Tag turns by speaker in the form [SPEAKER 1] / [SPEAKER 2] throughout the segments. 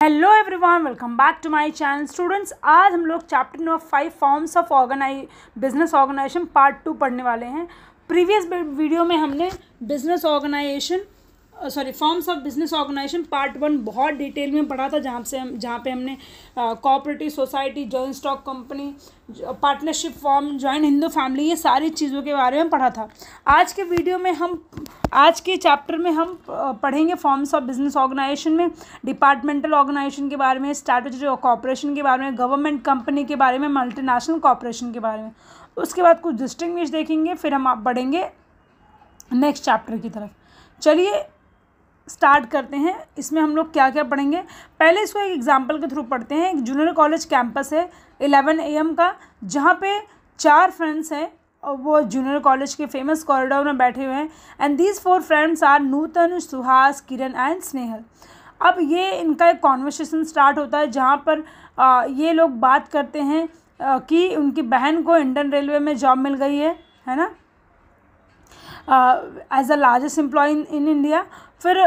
[SPEAKER 1] Hello everyone, welcome back to my channel students. आज हम लोग chapter number 5 forms of business organization part 2 पढ़ने वाले हैं। प्रीवियस वीडियो में हमने forms of business organization part 1 बहुत डिटेल में पढ़ा था, जहाँ पे हमने cooperative society, joint stock company, partnership form, joint Hindu family, ये सारी चीज़ों के बारे में पढ़ा था। आज के वीडियो में आज के चैप्टर में हम पढ़ेंगे फॉर्म्स ऑफ बिजनेस ऑर्गेनाइजेशन में डिपार्टमेंटल ऑर्गेनाइजेशन के बारे में, स्ट्रैटेजी कॉर्पोरेशन के बारे में, गवर्नमेंट कंपनी के बारे में, मल्टीनेशनल कॉर्पोरेशन के बारे में। उसके बाद कुछ डिस्टिंग्विश देखेंगे, फिर हम बढ़ेंगे नेक्स्ट चैप्टर की तरफ। चलिए स्टार्ट करते हैं। इसमें हम लोग क्या क्या पढ़ेंगे, पहले इसको एक एग्जांपल के थ्रू पढ़ते हैं। एक जूनियर कॉलेज कैंपस है 11 AM का, जहाँ पे 4 फ्रेंड्स हैं और वो जूनियर कॉलेज के फेमस कॉरिडोर में बैठे हुए हैं। And these 4 friends are Nutan, Suhas, Kiran and Snehal. अब ये इनका एक कॉन्वर्सेशन स्टार्ट होता है, जहाँ पर ये लोग बात करते हैं कि उनकी बहन को इंडियन रेलवे में जॉब मिल गई है ना, as the largest employ in India. फिर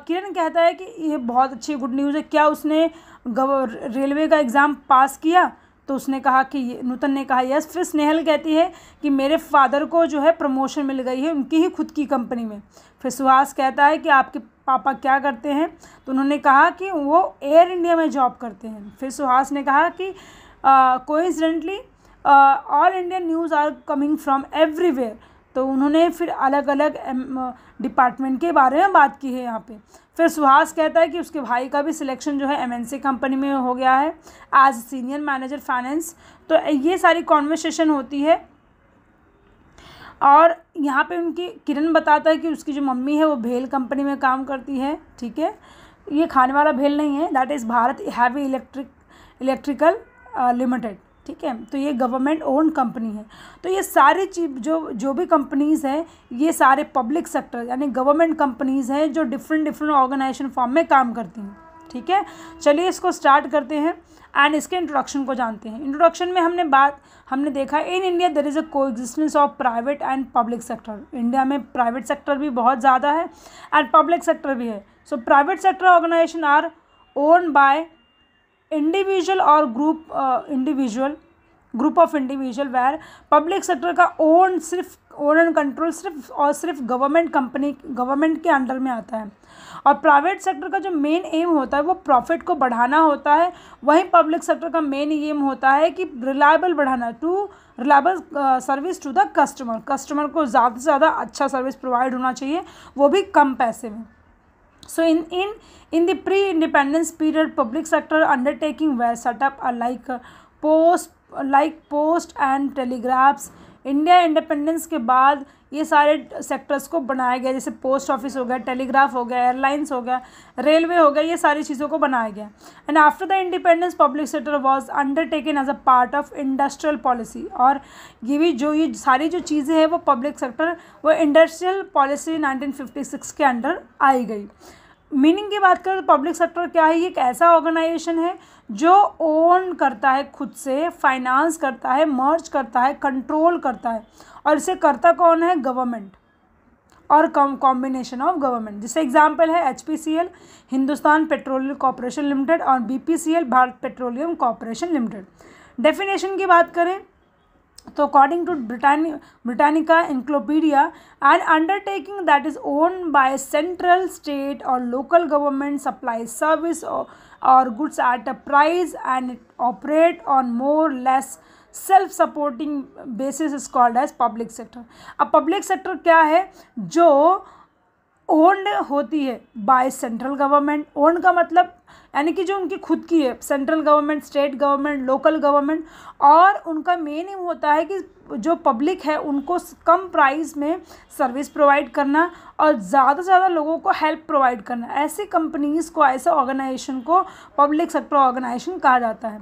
[SPEAKER 1] किरण कहता है कि ये बहुत अच्छी गुड न्यूज़ है, क्या उसने रेलवे का एग्ज़ाम पास किया? तो उसने कहा कि नूतन ने कहा यस। फिर स्नेहल कहती है कि मेरे फादर को जो है प्रमोशन मिल गई है उनकी ही खुद की कंपनी में। फिर सुहास कहता है कि आपके पापा क्या करते हैं? तो उन्होंने कहा कि वो एयर इंडिया में जॉब करते हैं। फिर सुहास ने कहा कि coincidentally all Indian news are coming from everywhere. तो उन्होंने फिर अलग अलग डिपार्टमेंट के बारे में बात की है यहाँ पे। फिर सुहास कहता है कि उसके भाई का भी सिलेक्शन जो है MNC कंपनी में हो गया है एज सीनियर मैनेजर फाइनेंस। तो ये सारी कॉन्वर्सेशन होती है। और यहाँ पे उनकी किरण बताता है कि उसकी जो मम्मी है वो भेल कंपनी में काम करती है। ठीक है, ये खाने वाला भेल नहीं है, that is Bharat heavy electrical limited. ठीक है, तो ये गवर्नमेंट ओन्ड कंपनी है। तो ये सारी चीज़ जो भी कंपनीज़ हैं, ये सारे पब्लिक सेक्टर यानी गवर्नमेंट कंपनीज़ हैं जो डिफरेंट ऑर्गेनाइजेशन फॉर्म में काम करती हैं। ठीक है, चलिए इसको स्टार्ट करते हैं एंड इसके इंट्रोडक्शन को जानते हैं। इंट्रोडक्शन में हमने देखा in India there is a coexistence of private and public sector. India में प्राइवेट सेक्टर भी बहुत ज़्यादा है एंड पब्लिक सेक्टर भी है। So private sector organisation are owned by individual और group of individual, where public sector का own and control सिर्फ गवर्नमेंट के अंडर में आता है। और प्राइवेट सेक्टर का जो मेन एम होता है वो प्रॉफिट को बढ़ाना होता है। वहीं पब्लिक सेक्टर का मेन एम होता है कि reliable service to the customer को ज़्यादा से ज़्यादा अच्छा सर्विस प्रोवाइड होना चाहिए, वो भी कम पैसे में। So in the pre-independence period, public sector undertaking were set up like post and telegraphs. India independence के बाद ये सारे सेक्टर्स को बनाया गया, जैसे पोस्ट ऑफिस हो गया, टेलीग्राफ हो गया, एयरलाइंस हो गया, रेलवे हो गया, ये सारी चीज़ों को बनाया गया। And after the independence public sector was undertaken as a part of industrial policy. और ये सारी जो चीज़ें हैं वो पब्लिक सेक्टर वो इंडस्ट्रियल पॉलिसी 1956 के अंडर आई गई। मीनिंग की बात करें तो पब्लिक सेक्टर क्या है, ये एक ऐसा ऑर्गेनाइजेशन है जो ओन करता है, खुद से फाइनेंस करता है, मर्ज करता है, कंट्रोल करता है। और इसे करता कौन है? गवर्नमेंट और कॉम्बिनेशन ऑफ गवर्नमेंट। जैसे एग्जांपल है HPCL Hindustan petroleum corporation limited और BPCL Bharat petroleum corporation limited. Definition की बात करें तो according to Britannica encyclopaedia, an undertaking that is owned by central, state or local government supplies service or goods at a price and it operate on more or less self-supporting basis is called as public sector। अब public sector क्या है? जो owned होती है by central government. Owned का मतलब यानी कि जो उनकी खुद की है, central government, state government, local government. और उनका मेन एम होता है कि जो पब्लिक है उनको कम प्राइस में सर्विस प्रोवाइड करना और ज़्यादा से ज़्यादा लोगों को हेल्प प्रोवाइड करना। ऐसी कंपनीज़ को, ऐसे ऑर्गेनाइजेशन को पब्लिक सेक्टर ऑर्गेनाइजेशन कहा जाता है।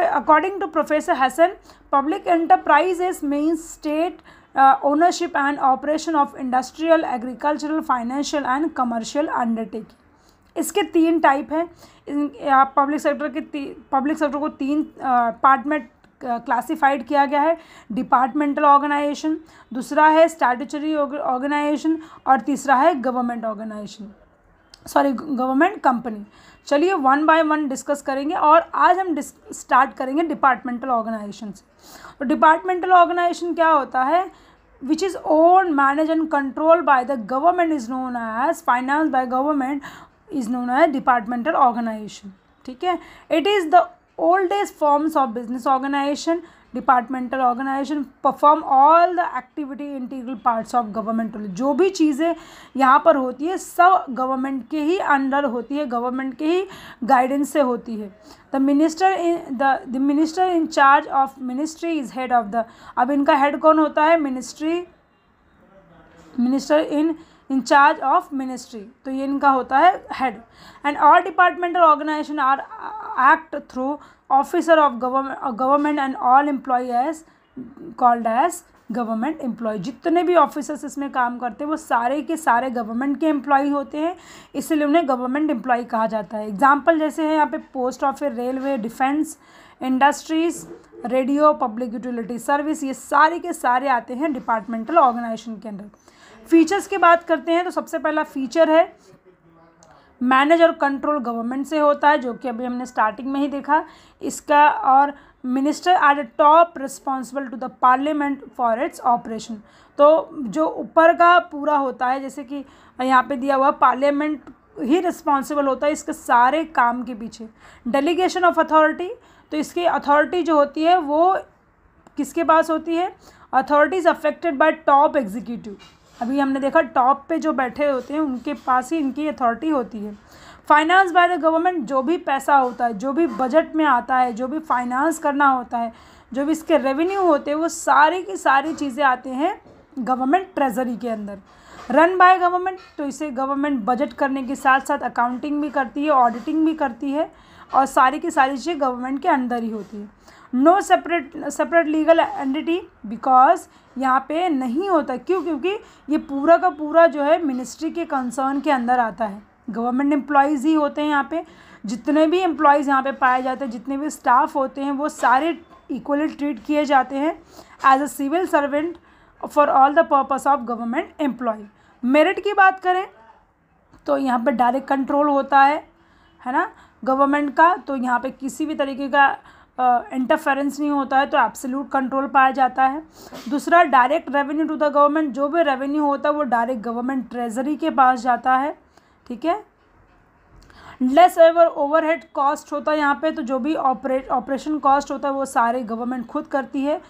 [SPEAKER 1] According to professor Hasan, public enterprises means state ownership and operation of industrial, agricultural, financial and commercial undertaking। इसके 3 टाइप हैं। पब्लिक सेक्टर को 3 पार्ट में क्लासिफाइड किया गया है। डिपार्टमेंटल ऑर्गेनाइजेशन, दूसरा है स्टैट्यूटरी ऑर्गेनाइजेशन और तीसरा है government organization. Sorry government company. चलिए वन बाय वन डिस्कस करेंगे और आज हम स्टार्ट करेंगे डिपार्टमेंटल ऑर्गेनाइजेशन से। तो डिपार्टमेंटल ऑर्गेनाइजेशन क्या होता है? Which is own manage and control by the government is known as finance by government is known as departmental organization. ठीक है, it is the oldest forms of business organization. Departmental organization perform all the activity integral parts of government. जो भी चीज़ें यहाँ पर होती है सब गवर्नमेंट के ही अंडर होती है, गवर्नमेंट के ही गाइडेंस से होती है। The minister in charge of ministry is head of the. अब इनका हेड कौन होता है? Minister in charge of ministry, तो ये इनका होता है head. And all departmental organization are act through officer of government and all employ as called as government employ. जितने भी ऑफिसर्स इसमें काम करते हैं वो सारे के सारे गवर्नमेंट के एम्प्लॉय होते हैं, इसलिए उन्हें गवर्नमेंट एम्प्लॉय कहा जाता है। एग्जाम्पल जैसे है यहाँ पे post office, railway, defence, industries, radio, public utility service, ये सारे के सारे आते हैं डिपार्टमेंटल ऑर्गेनाइजेशन के अंदर। फीचर्स की बात करते हैं तो सबसे पहला फीचर है मैनेज और कंट्रोल गवर्नमेंट से होता है, जो कि अभी हमने स्टार्टिंग में ही देखा इसका। और minister are the top responsible to the parliament for its operation. तो जो ऊपर का पूरा होता है, जैसे कि यहाँ पे दिया हुआ पार्लियामेंट ही रिस्पॉन्सिबल होता है इसके सारे काम के पीछे। डेलीगेशन ऑफ अथॉरिटी, तो इसकी अथॉरिटी जो होती है वो किसके पास होती है? Authorities affected by top executive. अभी हमने देखा टॉप पे जो बैठे होते हैं उनके पास ही इनकी अथॉरिटी होती है। फाइनेंस बाय द गवर्नमेंट, जो भी पैसा होता है, जो भी बजट में आता है, जो भी फाइनेंस करना होता है, जो भी इसके रेवेन्यू होते हैं, वो सारी की सारी चीज़ें आते हैं गवर्नमेंट ट्रेजरी के अंदर। रन बाय गवर्नमेंट, तो इसे गवर्नमेंट बजट करने के साथ साथ अकाउंटिंग भी करती है, ऑडिटिंग भी करती है, और सारी की सारी चीज़ें गवर्नमेंट के अंदर ही होती है। No separate legal entity, because यहाँ पे नहीं होता। क्यों? क्योंकि ये पूरा का पूरा जो है मिनिस्ट्री के कंसर्न के अंदर आता है। गवर्नमेंट एम्प्लॉयज़ ही होते हैं यहाँ पे, जितने भी एम्प्लॉयज़ यहाँ पे पाए जाते हैं, जितने भी स्टाफ होते हैं, वो सारे इक्वली ट्रीट किए जाते हैं as a civil servant for all the purpose of government employ. Merit की बात करें तो यहाँ पे डायरेक्ट कंट्रोल होता है ना गवर्नमेंट का, तो यहाँ पे किसी भी तरीके का इंटरफेरेंस नहीं होता है, तो एब्सोल्यूट कंट्रोल पाया जाता है। दूसरा, direct revenue to the government, जो भी रेवेन्यू होता है वो डायरेक्ट गवर्नमेंट ट्रेजरी के पास जाता है। ठीक है। लेस एवर ओवरहेड कॉस्ट होता है यहाँ पे, तो जो भी ऑपरेशन कॉस्ट होता है वो सारे गवर्नमेंट खुद करती है।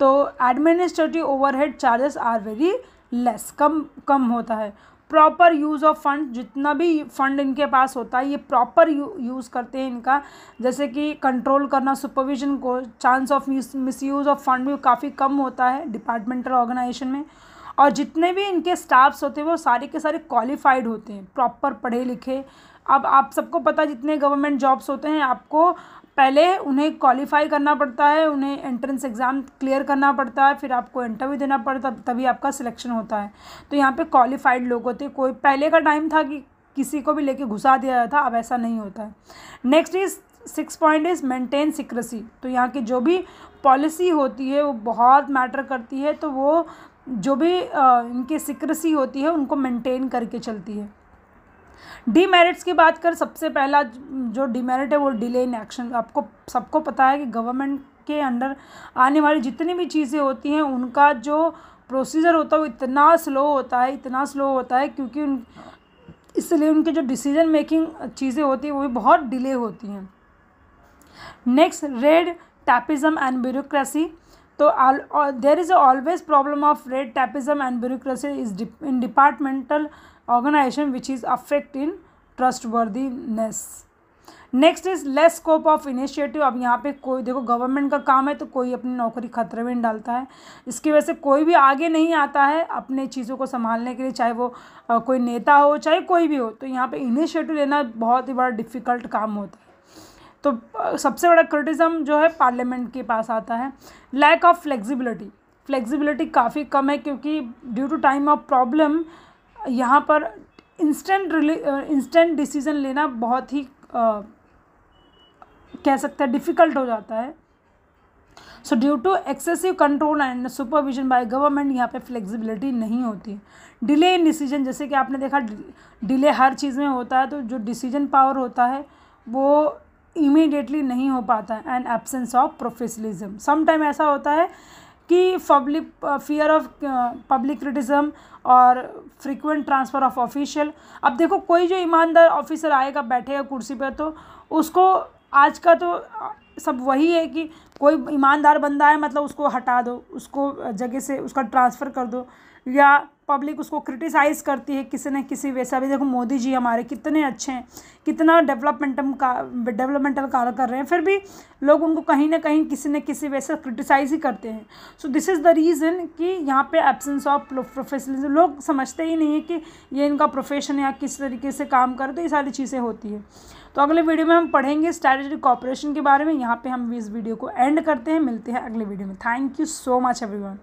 [SPEAKER 1] तो administrative overhead charges are very less, कम होता है। प्रॉपर यूज़ ऑफ फंड, जितना भी फंड इनके पास होता है ये प्रॉपर यूज़ करते हैं इनका, जैसे कि कंट्रोल करना, सुपरविजन को, chance of misuse of fund भी काफ़ी कम होता है डिपार्टमेंटल ऑर्गेनाइजेशन में। और जितने भी इनके स्टाफ्स होते हैं वो सारे के सारे क्वालिफाइड होते हैं, प्रॉपर पढ़े लिखे। अब आप सबको पता है जितने गवर्नमेंट जॉब्स होते हैं आपको पहले उन्हें क्वालिफाई करना पड़ता है, उन्हें एंट्रेंस एग्ज़ाम क्लियर करना पड़ता है, फिर आपको इंटरव्यू देना पड़ता है, तभी आपका सिलेक्शन होता है। तो यहाँ पे क्वालिफाइड लोग होते हैं। कोई पहले का टाइम था कि किसी को भी लेके घुसा दिया जाता था, अब ऐसा नहीं होता है। Next is 6 point is maintain secrecy. तो यहाँ की जो भी पॉलिसी होती है वो बहुत मैटर करती है, तो वो जो भी इनकी सिक्रेसी होती है उनको मेंटेन करके चलती है। डीमेरिट्स की बात कर, सबसे पहला जो डीमेरिट है वो डिले इन एक्शन। आपको सबको पता है कि गवर्नमेंट के अंडर आने वाली जितनी भी चीज़ें होती हैं उनका जो प्रोसीजर होता है वो इतना स्लो होता है क्योंकि इसलिए उनके जो डिसीजन मेकिंग चीज़ें होती हैं वो भी बहुत डिले होती हैं। Next, red tapism and bureaucracy. तो there is always problem of red tapism and bureaucracy is in departmental organisation which is affect in trustworthiness. Next is less scope of initiative. अब यहाँ पे कोई देखो गवर्नमेंट का काम है तो कोई अपनी नौकरी खतरे में डालता है, इसकी वजह से कोई भी आगे नहीं आता है अपने चीज़ों को संभालने के लिए, चाहे वो कोई नेता हो चाहे कोई भी हो। तो यहाँ पे इनिशिएटिव लेना बहुत ही बड़ा डिफ़िकल्ट काम होता है। तो सबसे बड़ा क्रिटिसिज्म जो है पार्लियामेंट के पास आता है। लैक ऑफ फ्लेक्सिबिलिटी काफ़ी कम है क्योंकि due to time of problem यहाँ पर इंस्टेंट डिसीज़न लेना बहुत ही कह सकते हैं डिफ़िकल्ट हो जाता है। So due to excessive control and supervision by government यहाँ पे फ्लेक्सिबिलिटी नहीं होती है। डिले इन डिसीजन, जैसे कि आपने देखा डिले हर चीज़ में होता है, तो जो डिसीजन पावर होता है वो इमीडिएटली नहीं हो पाता है। And absence of professionalism, some time ऐसा होता है कि फियर ऑफ पब्लिक क्रिटिसिज्म और फ्रीक्वेंट ट्रांसफ़र ऑफ ऑफिशियल। अब देखो कोई जो ईमानदार ऑफिसर आएगा बैठेगा कुर्सी पर, तो उसको आज का तो सब वही है कि कोई ईमानदार बंदा है मतलब उसको हटा दो, उसको जगह से उसका ट्रांसफ़र कर दो, या पब्लिक उसको क्रिटिसाइज़ करती है किसी न किसी वैसे। अभी देखो मोदी जी हमारे कितने अच्छे हैं, कितना डेवलपमेंटल कार्य कर रहे हैं, फिर भी लोग उनको कहीं ना कहीं किसी न किसी वैसे क्रिटिसाइज़ ही करते हैं। So this is the reason कि यहाँ पे एब्सेंस ऑफ प्रोफेशनलिज्म, लोग समझते ही नहीं है कि ये इनका प्रोफेशन है या किस तरीके से काम करे, तो ये सारी चीज़ें होती है। तो अगले वीडियो में हम पढ़ेंगे स्ट्रैटेजिक कोऑपरेशन के बारे में। यहाँ पे हम इस वीडियो को एंड करते हैं, मिलते हैं अगले वीडियो में। Thank you so much everyone.